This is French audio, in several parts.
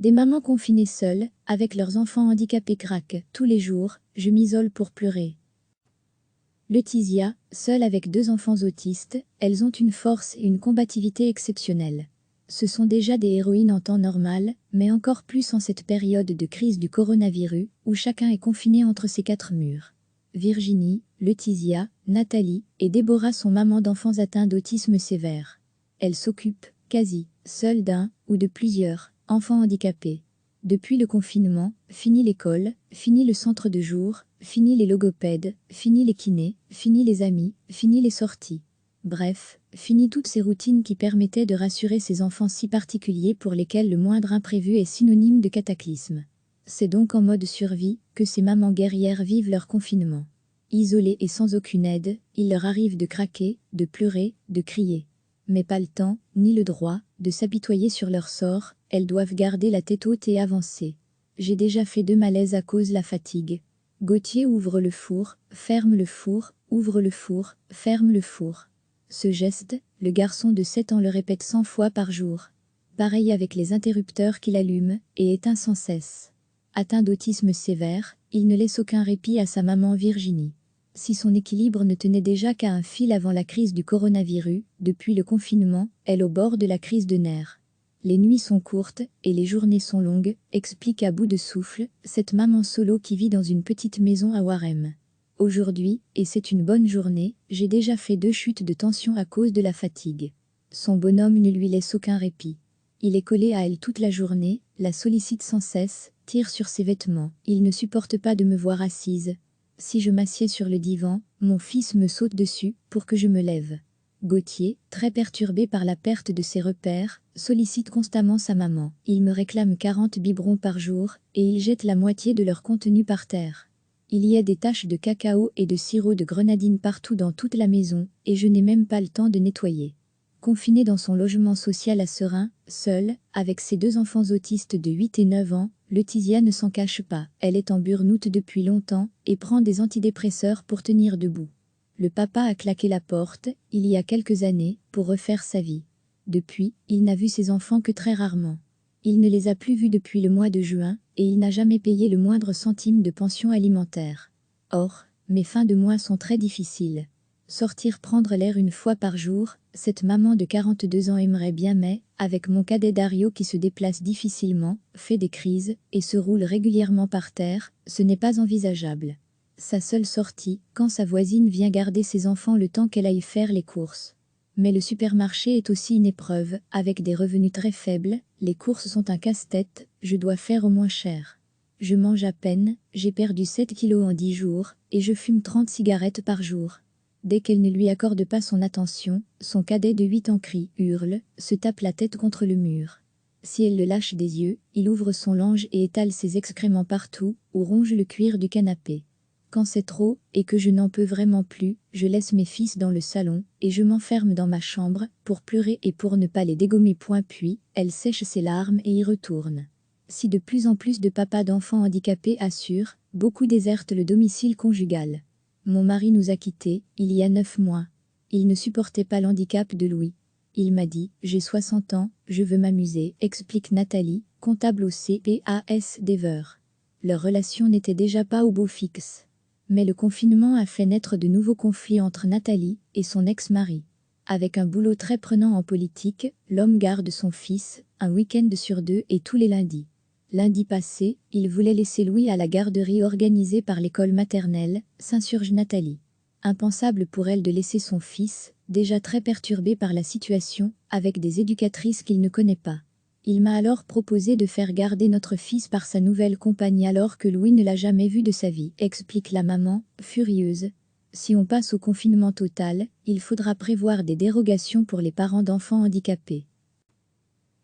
Des mamans confinées seules, avec leurs enfants handicapés craquent. Tous les jours, je m'isole pour pleurer. Laetitia, seule avec 2 enfants autistes, elles ont une force et une combativité exceptionnelles. Ce sont déjà des héroïnes en temps normal, mais encore plus en cette période de crise du coronavirus, où chacun est confiné entre ses 4 murs. Virginie, Laetitia, Nathalie et Déborah sont mamans d'enfants atteints d'autisme sévère. Elles s'occupent, quasi, seules d'un, ou de plusieurs, enfants handicapés. Depuis le confinement, fini l'école, fini le centre de jour, fini les logopèdes, fini les kinés, fini les amis, fini les sorties. Bref, fini toutes ces routines qui permettaient de rassurer ces enfants si particuliers pour lesquels le moindre imprévu est synonyme de cataclysme. C'est donc en mode survie que ces mamans guerrières vivent leur confinement. Isolées et sans aucune aide, il leur arrive de craquer, de pleurer, de crier. Mais pas le temps, ni le droit, de s'apitoyer sur leur sort, elles doivent garder la tête haute et avancer. J'ai déjà fait 2 malaises à cause de la fatigue. Gauthier ouvre le four, ferme le four, ouvre le four, ferme le four. Ce geste, le garçon de 7 ans le répète 100 fois par jour. Pareil avec les interrupteurs qu'il allume et éteint sans cesse. Atteint d'autisme sévère, il ne laisse aucun répit à sa maman Virginie. Si son équilibre ne tenait déjà qu'à un fil avant la crise du coronavirus, depuis le confinement, elle est au bord de la crise de nerfs. Les nuits sont courtes et les journées sont longues, explique à bout de souffle cette maman solo qui vit dans une petite maison à Warem. Aujourd'hui, et c'est une bonne journée, j'ai déjà fait 2 chutes de tension à cause de la fatigue. Son bonhomme ne lui laisse aucun répit. Il est collé à elle toute la journée, la sollicite sans cesse, tire sur ses vêtements. Il ne supporte pas de me voir assise. Si je m'assieds sur le divan, mon fils me saute dessus pour que je me lève. Gauthier, très perturbé par la perte de ses repères, sollicite constamment sa maman. Il me réclame 40 biberons par jour et il jette la moitié de leur contenu par terre. Il y a des taches de cacao et de sirop de grenadine partout dans toute la maison et je n'ai même pas le temps de nettoyer. Confinée dans son logement social à Seraing, seule, avec ses 2 enfants autistes de 8 et 9 ans, Laetitia ne s'en cache pas. Elle est en burn-out depuis longtemps et prend des antidépresseurs pour tenir debout. Le papa a claqué la porte, il y a quelques années, pour refaire sa vie. Depuis, il n'a vu ses enfants que très rarement. Il ne les a plus vus depuis le mois de juin et il n'a jamais payé le moindre centime de pension alimentaire. Or, mes fins de mois sont très difficiles. Sortir prendre l'air 1 fois par jour, cette maman de 42 ans aimerait bien mais, avec mon cadet Dario qui se déplace difficilement, fait des crises, et se roule régulièrement par terre, ce n'est pas envisageable. Sa seule sortie, quand sa voisine vient garder ses enfants le temps qu'elle aille faire les courses. Mais le supermarché est aussi une épreuve, avec des revenus très faibles, les courses sont un casse-tête, je dois faire au moins cher. Je mange à peine, j'ai perdu 7 kilos en 10 jours, et je fume 30 cigarettes par jour. Dès qu'elle ne lui accorde pas son attention, son cadet de 8 ans crie, hurle, se tape la tête contre le mur. Si elle le lâche des yeux, il ouvre son linge et étale ses excréments partout, ou ronge le cuir du canapé. Quand c'est trop, et que je n'en peux vraiment plus, je laisse mes fils dans le salon, et je m'enferme dans ma chambre, pour pleurer et pour ne pas les dégommer point puis, elle sèche ses larmes et y retourne. Si de plus en plus de papas d'enfants handicapés assurent, beaucoup désertent le domicile conjugal. Mon mari nous a quittés, il y a 9 mois. Il ne supportait pas l'handicap de Louis. Il m'a dit, j'ai 60 ans, je veux m'amuser, explique Nathalie, comptable au CPAS d'Ever. Leur relation n'était déjà pas au beau fixe. Mais le confinement a fait naître de nouveaux conflits entre Nathalie et son ex-mari. Avec un boulot très prenant en politique, l'homme garde son fils, un week-end sur 2 et tous les lundis. Lundi passé, il voulait laisser Louis à la garderie organisée par l'école maternelle, s'insurge Nathalie. Impensable pour elle de laisser son fils, déjà très perturbé par la situation, avec des éducatrices qu'il ne connaît pas. Il m'a alors proposé de faire garder notre fils par sa nouvelle compagne alors que Louis ne l'a jamais vu de sa vie, explique la maman, furieuse. Si on passe au confinement total, il faudra prévoir des dérogations pour les parents d'enfants handicapés.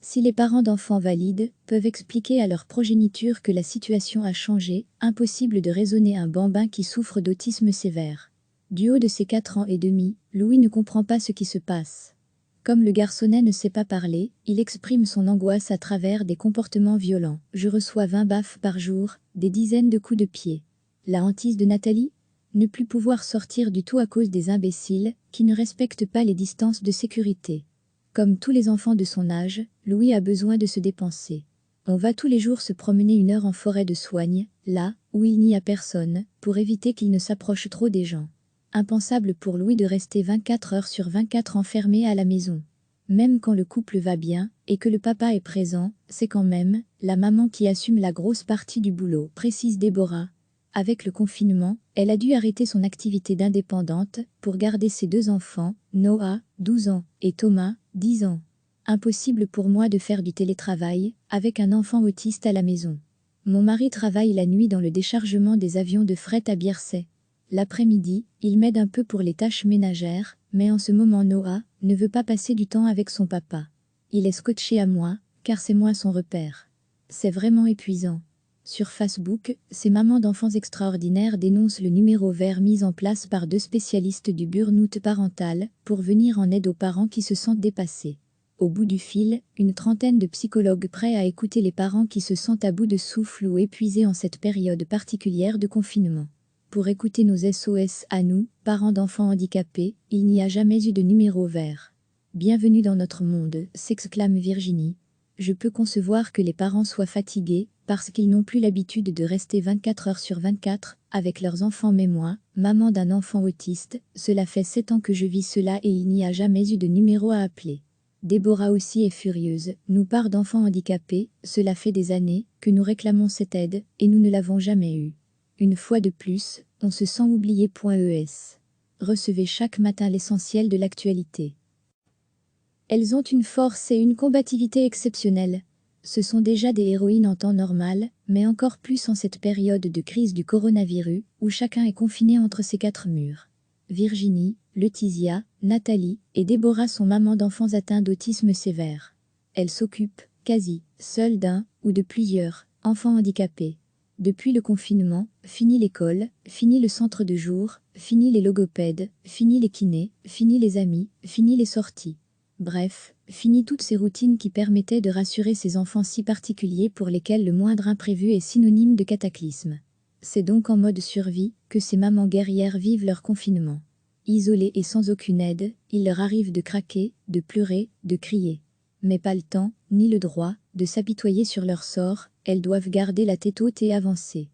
Si les parents d'enfants valides peuvent expliquer à leur progéniture que la situation a changé, impossible de raisonner un bambin qui souffre d'autisme sévère. Du haut de ses 4 ans et demi, Louis ne comprend pas ce qui se passe. Comme le garçonnet ne sait pas parler, il exprime son angoisse à travers des comportements violents. Je reçois 20 baffes par jour, des dizaines de coups de pied. La hantise de Nathalie ? Ne plus pouvoir sortir du tout à cause des imbéciles qui ne respectent pas les distances de sécurité. Comme tous les enfants de son âge, Louis a besoin de se dépenser. On va tous les jours se promener 1 heure en forêt de soigne, là où il n'y a personne, pour éviter qu'il ne s'approche trop des gens. Impensable pour Louis de rester 24 heures sur 24 enfermé à la maison. Même quand le couple va bien et que le papa est présent, c'est quand même la maman qui assume la grosse partie du boulot, précise Déborah. Avec le confinement, elle a dû arrêter son activité d'indépendante pour garder ses 2 enfants, Noah, 12 ans, et Thomas, 10 ans. Impossible pour moi de faire du télétravail avec un enfant autiste à la maison. Mon mari travaille la nuit dans le déchargement des avions de fret à Bierset. L'après-midi, il m'aide un peu pour les tâches ménagères, mais en ce moment Noah ne veut pas passer du temps avec son papa. Il est scotché à moi, car c'est moi son repère. C'est vraiment épuisant. Sur Facebook, ces mamans d'enfants extraordinaires dénoncent le numéro vert mis en place par 2 spécialistes du burn-out parental pour venir en aide aux parents qui se sentent dépassés. Au bout du fil, une trentaine de psychologues prêts à écouter les parents qui se sentent à bout de souffle ou épuisés en cette période particulière de confinement. Pour écouter nos SOS à nous, parents d'enfants handicapés, il n'y a jamais eu de numéro vert. Bienvenue dans notre monde, s'exclame Virginie. Je peux concevoir que les parents soient fatigués, parce qu'ils n'ont plus l'habitude de rester 24 heures sur 24 avec leurs enfants, mais moi, maman d'un enfant autiste, cela fait 7 ans que je vis cela et il n'y a jamais eu de numéro à appeler. Déborah aussi est furieuse, nous parle d'enfants handicapés, cela fait des années que nous réclamons cette aide et nous ne l'avons jamais eue. Une fois de plus, on se sent oublié.es. Recevez chaque matin l'essentiel de l'actualité. Elles ont une force et une combativité exceptionnelles. Ce sont déjà des héroïnes en temps normal, mais encore plus en cette période de crise du coronavirus, où chacun est confiné entre ses 4 murs. Virginie, Laetitia, Nathalie et Déborah sont mamans d'enfants atteints d'autisme sévère. Elles s'occupent, quasi, seules d'un, ou de plusieurs, enfants handicapés. Depuis le confinement, fini l'école, fini le centre de jour, fini les logopèdes, fini les kinés, fini les amis, fini les sorties. Bref, fini toutes ces routines qui permettaient de rassurer ces enfants si particuliers pour lesquels le moindre imprévu est synonyme de cataclysme. C'est donc en mode survie que ces mamans guerrières vivent leur confinement. Isolées et sans aucune aide, il leur arrive de craquer, de pleurer, de crier. Mais pas le temps, ni le droit, de s'apitoyer sur leur sort, elles doivent garder la tête haute et avancer.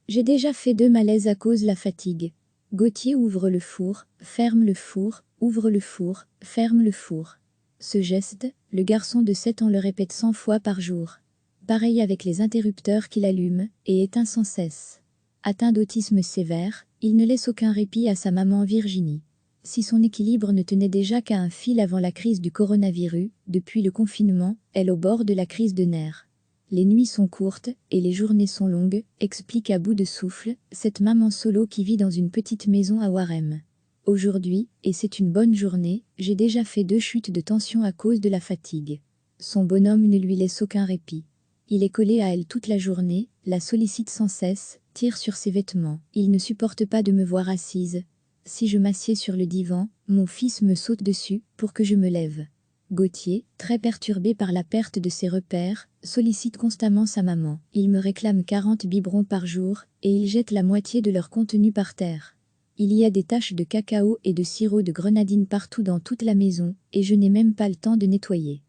J'ai déjà fait 2 malaises à cause la fatigue. Gauthier ouvre le four, ferme le four, ouvre le four, ferme le four. Ce geste, le garçon de 7 ans le répète 100 fois par jour. Pareil avec les interrupteurs qu'il allume et éteint sans cesse. Atteint d'autisme sévère, il ne laisse aucun répit à sa maman Virginie. Si son équilibre ne tenait déjà qu'à un fil avant la crise du coronavirus, depuis le confinement, elle est au bord de la crise de nerfs. Les nuits sont courtes et les journées sont longues, explique à bout de souffle cette maman solo qui vit dans une petite maison à Warem. Aujourd'hui, et c'est une bonne journée, j'ai déjà fait 2 chutes de tension à cause de la fatigue. Son bonhomme ne lui laisse aucun répit. Il est collé à elle toute la journée, la sollicite sans cesse, tire sur ses vêtements. Il ne supporte pas de me voir assise. Si je m'assieds sur le divan, mon fils me saute dessus pour que je me lève. Gauthier, très perturbé par la perte de ses repères, sollicite constamment sa maman. Il me réclame 40 biberons par jour, et il jette la moitié de leur contenu par terre. Il y a des taches de cacao et de sirop de grenadine partout dans toute la maison, et je n'ai même pas le temps de nettoyer.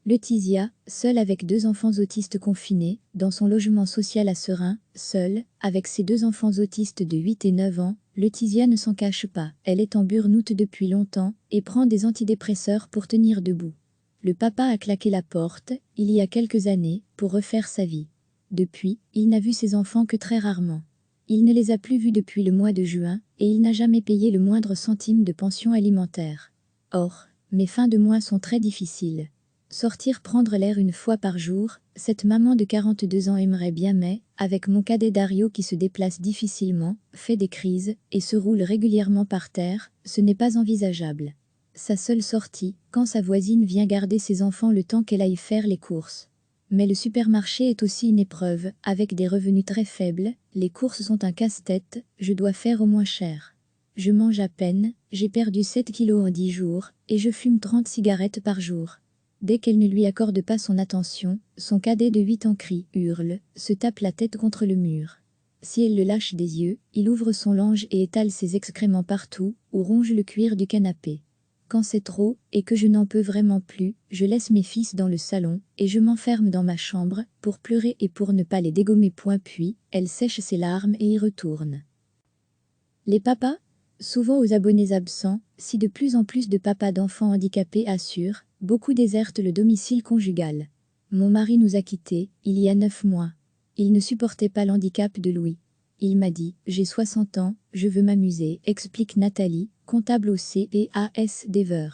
Laetitia, seule avec 2 enfants autistes confinés, dans son logement social à Serein, seule, avec ses 2 enfants autistes de 8 et 9 ans, Laetitia ne s'en cache pas. Elle est en burn-out depuis longtemps et prend des antidépresseurs pour tenir debout. Le papa a claqué la porte, il y a quelques années, pour refaire sa vie. Depuis, il n'a vu ses enfants que très rarement. Il ne les a plus vus depuis le mois de juin, et il n'a jamais payé le moindre centime de pension alimentaire. Or, mes fins de mois sont très difficiles. Sortir prendre l'air 1 fois par jour, cette maman de 42 ans aimerait bien, mais, avec mon cadet Dario qui se déplace difficilement, fait des crises, et se roule régulièrement par terre, ce n'est pas envisageable. Sa seule sortie, quand sa voisine vient garder ses enfants le temps qu'elle aille faire les courses. Mais le supermarché est aussi une épreuve, avec des revenus très faibles, les courses sont un casse-tête, je dois faire au moins cher. Je mange à peine, j'ai perdu 7 kilos en 10 jours, et je fume 30 cigarettes par jour. Dès qu'elle ne lui accorde pas son attention, son cadet de 8 ans crie, hurle, se tape la tête contre le mur. Si elle le lâche des yeux, il ouvre son linge et étale ses excréments partout, ou ronge le cuir du canapé. Quand c'est trop, et que je n'en peux vraiment plus, je laisse mes fils dans le salon, et je m'enferme dans ma chambre, pour pleurer et pour ne pas les dégommer. Puis, elle sèche ses larmes et y retourne. Les papas, souvent aux abonnés absents, si de plus en plus de papas d'enfants handicapés assurent, beaucoup désertent le domicile conjugal. Mon mari nous a quittés, il y a 9 mois. Il ne supportait pas l'handicap de Louis. Il m'a dit « J'ai 60 ans, je veux m'amuser », explique Nathalie, comptable au CEAS d'Ever.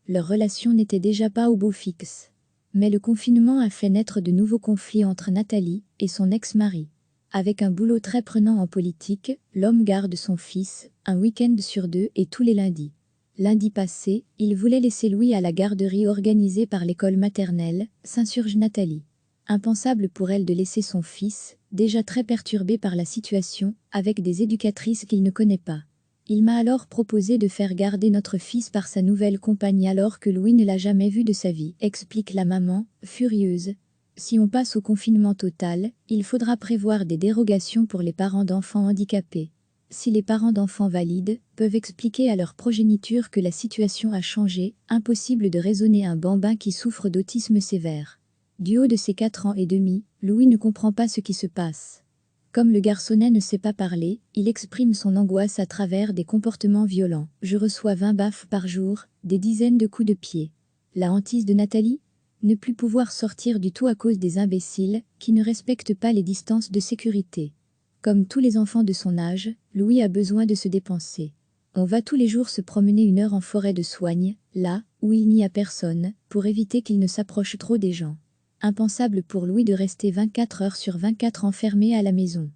Leur relation n'était déjà pas au beau fixe. Mais le confinement a fait naître de nouveaux conflits entre Nathalie et son ex-mari. Avec un boulot très prenant en politique, l'homme garde son fils, un week-end sur 2 et tous les lundis. Lundi passé, il voulait laisser Louis à la garderie organisée par l'école maternelle, s'insurge Nathalie. Impensable pour elle de laisser son fils, déjà très perturbé par la situation, avec des éducatrices qu'il ne connaît pas. Il m'a alors proposé de faire garder notre fils par sa nouvelle compagne alors que Louis ne l'a jamais vu de sa vie, explique la maman, furieuse. Si on passe au confinement total, il faudra prévoir des dérogations pour les parents d'enfants handicapés. Si les parents d'enfants valides peuvent expliquer à leur progéniture que la situation a changé, impossible de raisonner un bambin qui souffre d'autisme sévère. Du haut de ses 4 ans et demi, Louis ne comprend pas ce qui se passe. Comme le garçonnet ne sait pas parler, il exprime son angoisse à travers des comportements violents. Je reçois 20 baffes par jour, des dizaines de coups de pied. La hantise de Nathalie ? Ne plus pouvoir sortir du tout à cause des imbéciles qui ne respectent pas les distances de sécurité. Comme tous les enfants de son âge, Louis a besoin de se dépenser. On va tous les jours se promener 1 heure en forêt de Soignes, là où il n'y a personne, pour éviter qu'il ne s'approche trop des gens. Impensable pour Louis de rester 24 heures sur 24 enfermé à la maison.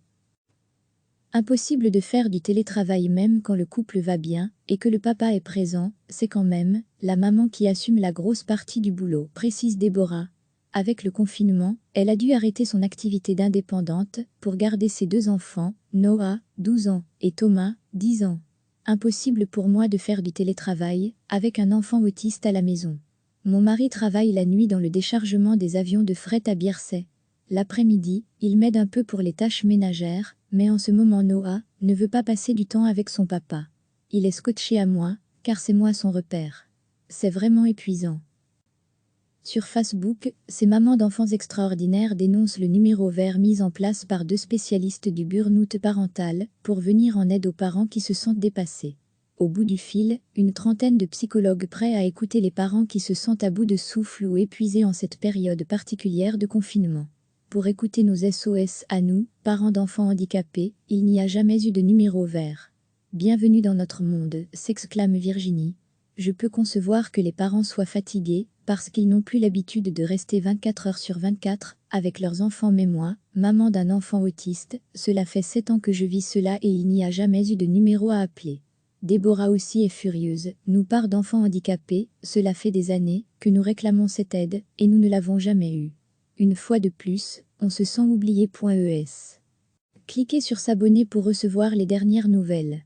Impossible de faire du télétravail même quand le couple va bien et que le papa est présent, c'est quand même la maman qui assume la grosse partie du boulot, précise Déborah. Avec le confinement, elle a dû arrêter son activité d'indépendante pour garder ses 2 enfants, Noah, 12 ans, et Thomas, 10 ans. Impossible pour moi de faire du télétravail avec un enfant autiste à la maison. Mon mari travaille la nuit dans le déchargement des avions de fret à Bierset. L'après-midi, il m'aide un peu pour les tâches ménagères, mais en ce moment Noah ne veut pas passer du temps avec son papa. Il est scotché à moi, car c'est moi son repère. C'est vraiment épuisant. Sur Facebook, ces mamans d'enfants extraordinaires dénoncent le numéro vert mis en place par 2 spécialistes du burn-out parental pour venir en aide aux parents qui se sentent dépassés. Au bout du fil, une trentaine de psychologues prêts à écouter les parents qui se sentent à bout de souffle ou épuisés en cette période particulière de confinement. Pour écouter nos SOS à nous, parents d'enfants handicapés, il n'y a jamais eu de numéro vert. Bienvenue dans notre monde, s'exclame Virginie. Je peux concevoir que les parents soient fatigués, parce qu'ils n'ont plus l'habitude de rester 24 heures sur 24 avec leurs enfants, mais moi, maman d'un enfant autiste, cela fait 7 ans que je vis cela et il n'y a jamais eu de numéro à appeler. Déborah aussi est furieuse, nous parents d'enfants handicapés, cela fait des années que nous réclamons cette aide, et nous ne l'avons jamais eue. Une fois de plus, on se sent oublié. Cliquez sur s'abonner pour recevoir les dernières nouvelles.